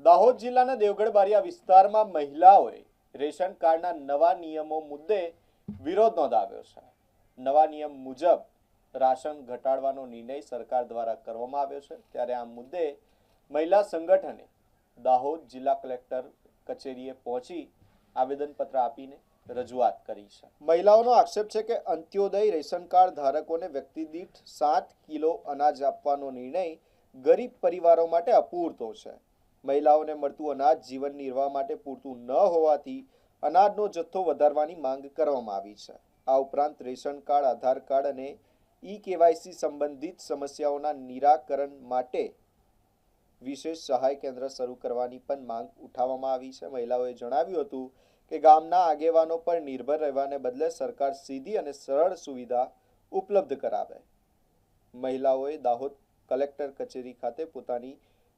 દાહોદ જિલ્લાના દેવગઢ બારિયા વિસ્તારમાં મહિલાઓએ રેશન કાર્ડના નવા નિયમો મુદ્દે વિરોધ નોંધાવ્યો છે। નવા નિયમ મુજબ રાશન ઘટાડવાનો નિર્ણય સરકાર દ્વારા કરવામાં આવ્યો છે, ત્યારે આ મુદ્દે મહિલા સંગઠને દાહોદ જિલ્લા કલેક્ટર કચેરીએ પહોંચી આવેદનપત્ર આપીને રજૂઆત કરી છે। મહિલાઓનો આક્ષેપ છે કે અંત્યોદય રેશન કાર્ડ ધારકોને વ્યક્તિ દીઠ 7 કિલો અનાજ આપવાનો નિર્ણય ગરીબ પરિવારો માટે અપૂરતો છે। મહિલાઓને મળતું અનાજ જીવન નિર્વાહ માટે પૂરતું ન હોવાથી અનાજનો જથ્થો વધારવાની માંગ કરવામાં આવી છે। આ ઉપરાંત રેશન કાર્ડ, આધાર કાર્ડ અને ઈ-કેવાયસી સંબંધિત સમસ્યાઓના નિરાકરણ માટે વિશેષ સહાય કેન્દ્ર શરૂ કરવાની પણ માંગ ઉઠાવવામાં આવી છે। મહિલાઓએ જણાવ્યું હતું કે ગામના આગેવાનો પર નિર્ભર રહેવાને બદલે સરકાર સીધી અને સરળ સુવિધા ઉપલબ્ધ કરાવે। મહિલાઓએ દાહોદ કલેક્ટર કચેરી ખાતે પોતાની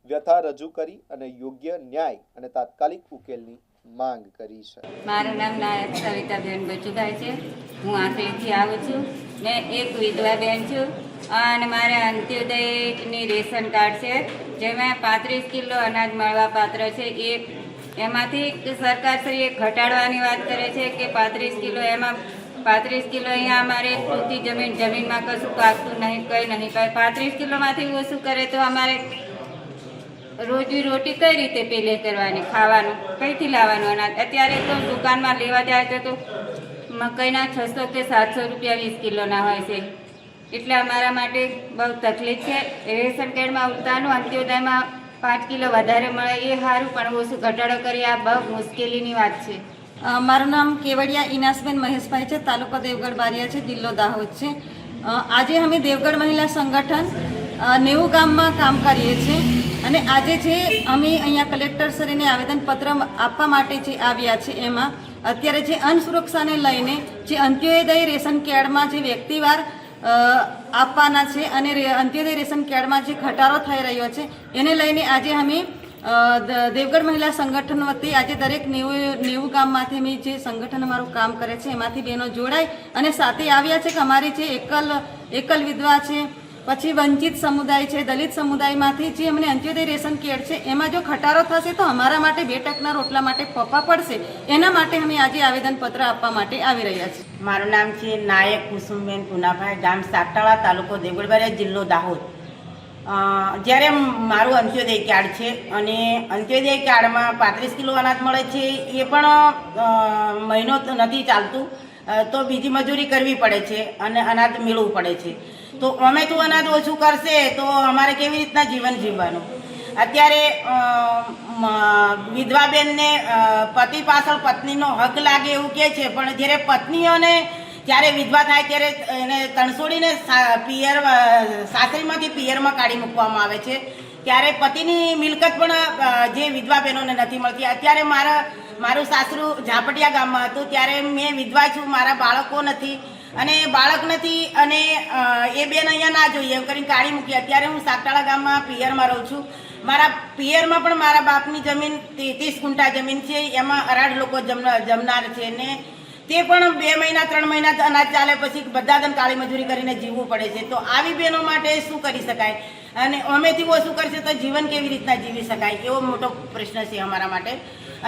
વ્યથા રજૂ કરી અને યોગ્ય ન્યાય અને તાત્કાલિક ઉકેલની માંગ કરી છે। મારું નામ નાયક સવિતાબેન બચુભાઈ છે। હું આંકલીથી આવું છું ને એક વિધવા બેન છું અને મારે અંત્યોદયની રેશન કાર્ડ છે, જેમાં 35 કિલો અનાજ મળવા પાત્ર છે। એમાંથી સરકારશ્રીએ ઘટાડવાની વાત કરે છે કે 35 કિલો, એમાં 35 કિલો અહીંયા અમારે પૂરતી જમીનમાં કશું પાકતું નહીં, કંઈ નહીં। 35 કિલોમાંથી ઓછું કરે તો અમારે રોજી રોટી કઈ રીતે પેલે કરવાની, ખાવાનું કઈથી લાવવાનું અનાજ? અત્યારે તો દુકાનમાં લેવા જાય તો મકાઈના 600 કે 700 રૂપિયા 20 કિલોના હોય છે, એટલે અમારા માટે બહુ તકલીફ છે। રેશન કાર્ડમાં ઉતારનું અંત્યોદયમાં 5 કિલો વધારે મળે એ સારું, પણ ઓછું ઘટાડો કરી આ બહુ મુશ્કેલીની વાત છે। મારું નામ કેવડિયા ઇનાસબેન મહેશભાઈ છે, તાલુકો દેવગઢ બારિયા છે, જિલ્લો દાહોદ છે। આજે અમે દેવગઢ મહિલા સંગઠન 90 ગામમાં કામ કરીએ છીએ અને આજે જે અમે અહીંયા કલેક્ટર શ્રીને આવેદનપત્ર આપવા માટે જે આવ્યા છે, એમાં અત્યારે જે અન્ન સુરક્ષાને લઈને જે અંત્યોદય રેશન કાર્ડમાં જે વ્યક્તિવાર આપવાના છે અને અંત્યોદય રેશન કાર્ડમાં જે ઘટાડો થઈ રહ્યો છે એને લઈને આજે અમે દેવગઢ મહિલા સંગઠન વતી આજે દરેક 90 ગામમાંથી અમે જે સંગઠન અમારું કામ કરે છે એમાંથી બહેનો જોડાઈ અને સાથે આવ્યા છે કે અમારી જે એકલ વિધવા છે, પછી વંચિત સમુદાય છે, દલિત સમુદાયમાંથી જે અમને અંત્યોદય રેશન કાર્ડ છે એમાં જો ઘટાડો થશે તો અમારા માટે 2 ટકના રોટલા માટે ફોફા પડશે, એના માટે અમે આજે આવેદનપત્ર આપવા માટે આવી રહ્યા છીએ। મારું નામ છે નાયક કુસુમબેન પુનાભાઈ, ગામ સાગટાળા, તાલુકો દેવગઢ બારિયા, જિલ્લો દાહોદ। જ્યારે મારું અંત્યોદય કાર્ડ છે અને અંત્યોદય કાર્ડમાં 35 કિલો અનાજ મળે છે, એ પણ મહિનો નથી ચાલતું તો બીજી મજૂરી કરવી પડે છે અને અનાજ મેળવવું પડે છે। તો અમે તો અનાજ ઓછું કરશે તો અમારે કેવી રીતના જીવન જીવવાનું? અત્યારે વિધવા બેનને પતિ પાછળ પત્નીનો હક લાગે એવું કહે છે, પણ જ્યારે પત્નીઓને જ્યારે વિધવા થાય ત્યારે એને તણસોડીને સાસરીમાંથી પિયરમાં કાઢી મૂકવામાં આવે છે, ત્યારે પતિની મિલકત પણ જે વિધવા બહેનોને નથી મળતી। અત્યારે મારું સાસરું ઝાપટિયા ગામમાં હતું, ત્યારે મેં વિધવા છું, મારા બાળકો નથી અને બાળક નથી અને એ બેન અહીંયા ના જોઈએ એમ કરીને કાઢી મૂકી। અત્યારે હું સાગટાળા ગામમાં પિયરમાં રહું છું। મારા પિયરમાં પણ મારા બાપની જમીન 30 ગુંઠા જમીન છે, એમાં 18 લોકો જમનાર છે ને તે પણ 2 મહિના 3 મહિના અનાજ ચાલે પછી બધા દન કાળી મજૂરી કરીને જીવવું પડે છે। તો આવી બહેનો માટે શું કરી શકાય અને અમેથી ઓછું કરશે તો જીવન કેવી રીતના જીવી શકાય, એવો મોટો પ્રશ્ન છે અમારા માટે।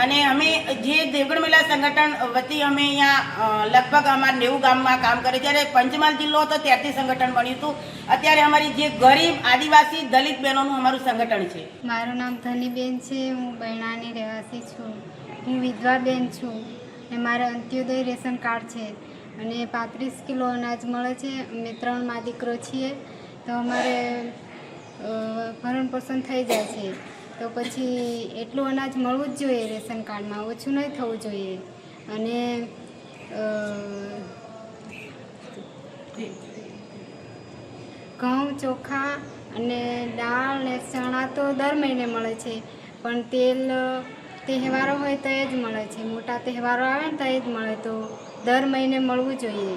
અને અમે જે દેવગઢ મહિલા સંગઠન વતી અમે અહીંયા લગભગ અમારા 90 ગામમાં કામ કરે, જ્યારે પંચમહાલ જિલ્લો હતો ત્યારથી સંગઠન બન્યું હતું। અત્યારે અમારી જે ગરીબ આદિવાસી દલિત બહેનોનું અમારું સંગઠન છે। મારું નામ ધનીબેન છે, હું બૈણાની રહેવાસી છું, હું વિધવા બેન છું ને મારે અંત્યોદય રેશન કાર્ડ છે અને 35 કિલો અનાજ મળે છે। અમે 3 માં દીકરો છીએ તો અમારે ભરણ પોષણ થઈ જાય છે, તો પછી એટલું અનાજ મળવું જ જોઈએ રેશન કાર્ડમાં, ઓછું નહીં થવું જોઈએ। અને ઘઉં, ચોખા અને દાળ ને ચણા તો દર મહિને મળે છે, પણ તેલ તહેવારો હોય તો જ મળે છે, મોટા તહેવારો આવે ને તો જ મળે, તો દર મહિને મળવું જોઈએ।